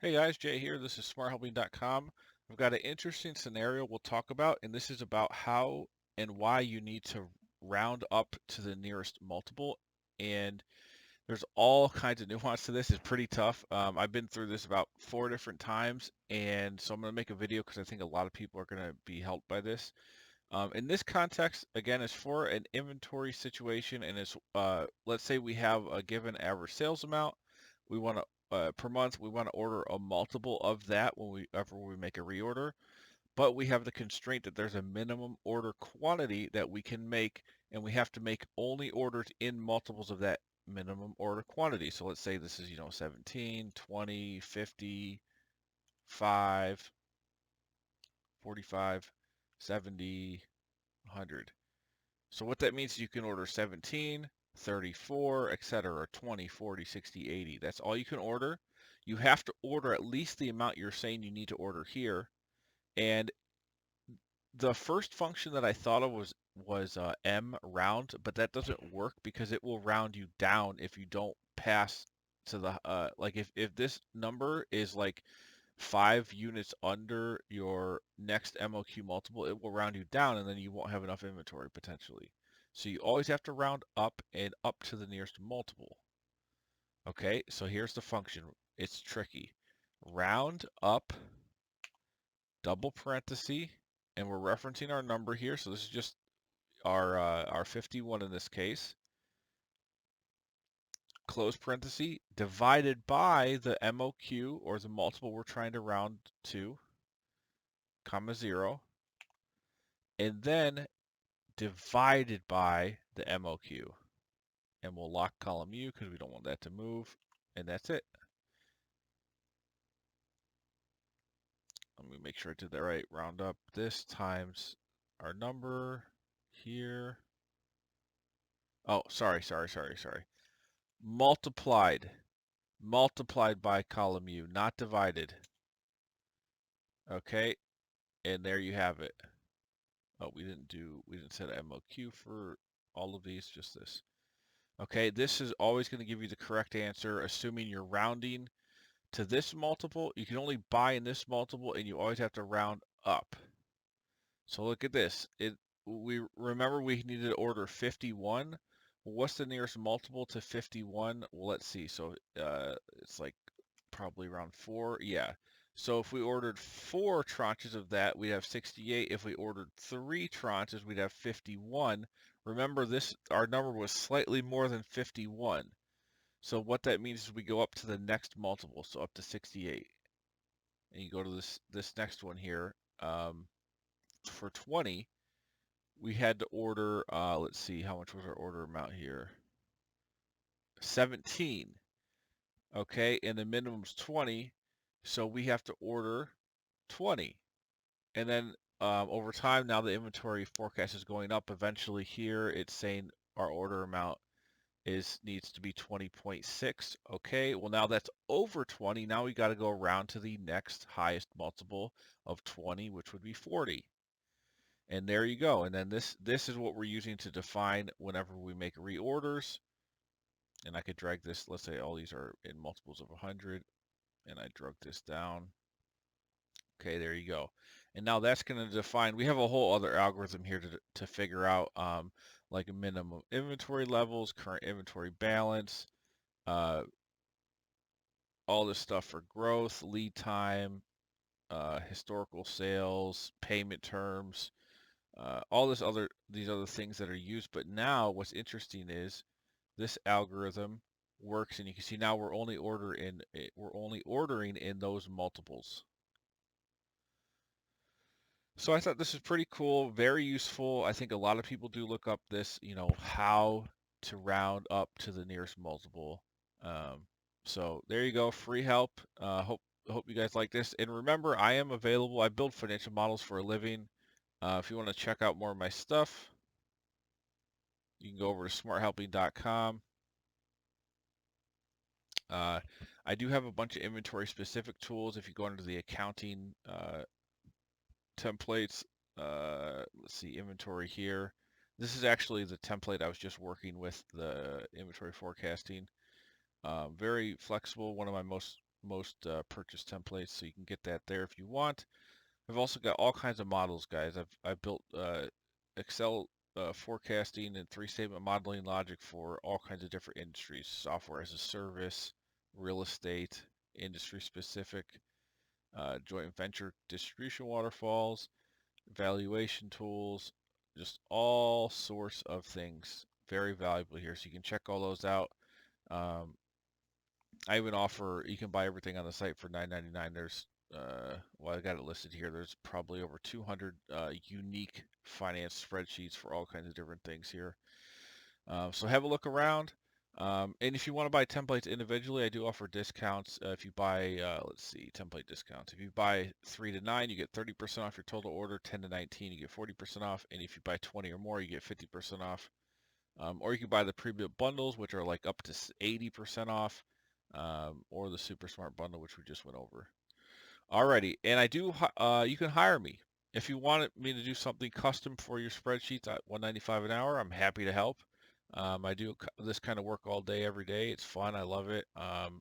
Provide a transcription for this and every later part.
Hey guys, Jay here. This is smarthelping.com. I've got an interesting scenario we'll talk about, and this is about how and why you need to round up to the nearest multiple. And there's all kinds of nuance to this. It's pretty tough. I've been through this about 4 different times, and so I'm going to make a video because I think a lot of people are going to be helped by this. In this context, again, is for an inventory situation, and it's let's say we have a given average sales amount. We want to per month. We want to order a multiple of that whenever we make a reorder, but we have the constraint that there's a minimum order quantity that we can make, and we have to make only orders in multiples of that minimum order quantity. So let's say this is 17, 20, 50, 5, 45, 70, 100. So what that means is you can order 17, 34, etc., 20, 40, 60, 80. That's all you can order. You have to order at least the amount you're saying you need to order here. And the first function that I thought of was M round, but that doesn't work because it will round you down if you don't pass to the like if this number is like 5 units under your next MOQ multiple, it will round you down and then you won't have enough inventory potentially. So you always have to round up and up to the nearest multiple. Okay, so here's the function. It's tricky. Round up, double parenthesis, and we're referencing our number here. So this is just our 51 in this case. Close parenthesis, divided by the MOQ or the multiple we're trying to round to, comma 0. And then divided by the MOQ. And we'll lock column U because we don't want that to move. And that's it. Let me make sure I did that right. Round up this times our number here. Oh, sorry. Multiplied. Multiplied by column U, not divided. Okay, and there you have it. Oh, we didn't set MOQ for all of these, just this. Okay, this is always going to give you the correct answer, assuming you're rounding to this multiple. You can only buy in this multiple, and you always have to round up. So look at this. We remember we needed to order 51. Well, what's the nearest multiple to 51? Well, let's see. So it's like probably around 4. Yeah. So if we ordered 4 tranches of that, we'd have 68. If we ordered 3 tranches, we'd have 51. Remember, our number was slightly more than 51. So what that means is we go up to the next multiple, so up to 68. And you go to this next one here. For 20, we had to order, let's see, how much was our order amount here? 17. Okay, and the minimum's 20, so we have to order 20. And then over time, now the inventory forecast is going up. Eventually here, it's saying our order amount needs to be 20.6. Okay, well now that's over 20. Now we got to go around to the next highest multiple of 20, which would be 40. And there you go. And then this is what we're using to define whenever we make reorders. And I could drag this, let's say all these are in multiples of 100, and I drug this down. Okay, there you go. And now that's going to define, we have a whole other algorithm here to figure out like minimum inventory levels, current inventory balance, uh, all this stuff for growth, lead time, historical sales, payment terms, all these other things that are used. But now what's interesting is this algorithm works, and you can see now we're only ordering in those multiples. So I thought this is pretty cool, very useful. I think a lot of people do look up this, how to round up to the nearest multiple. So there you go, free help. Hope you guys like this. And remember, I am available. I build financial models for a living. If you want to check out more of my stuff, you can go over to smarthelping.com. I do have a bunch of inventory specific tools. If you go under the accounting templates, let's see, inventory here. This is actually the template I was just working with, the inventory forecasting. Very flexible, one of my most most purchase templates, so you can get that there if you want. I've also got all kinds of models, guys. I've built Excel forecasting and three-statement modeling logic for all kinds of different industries: software as a service, real estate, industry-specific, joint venture distribution waterfalls, valuation tools, just all sorts of things. Very valuable here, so you can check all those out. I even offer, you can buy everything on the site for $9.99. There's, well, I got it listed here. There's probably over 200 unique finance spreadsheets for all kinds of different things here. So have a look around. And if you want to buy templates individually, I do offer discounts. If you buy, let's see, template discounts. If you buy 3 to 9, you get 30% off your total order. 10 to 19, you get 40% off. And if you buy 20 or more, you get 50% off. Or you can buy the pre-built bundles, which are like up to 80% off, or the Super Smart Bundle, which we just went over. Alrighty, and I do, you can hire me. If you wanted me to do something custom for your spreadsheets at $195 an hour, I'm happy to help. I do this kind of work all day, every day. It's fun. I love it.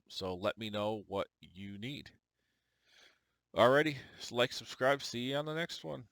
So let me know what you need. Alrighty, so like, subscribe. See you on the next one.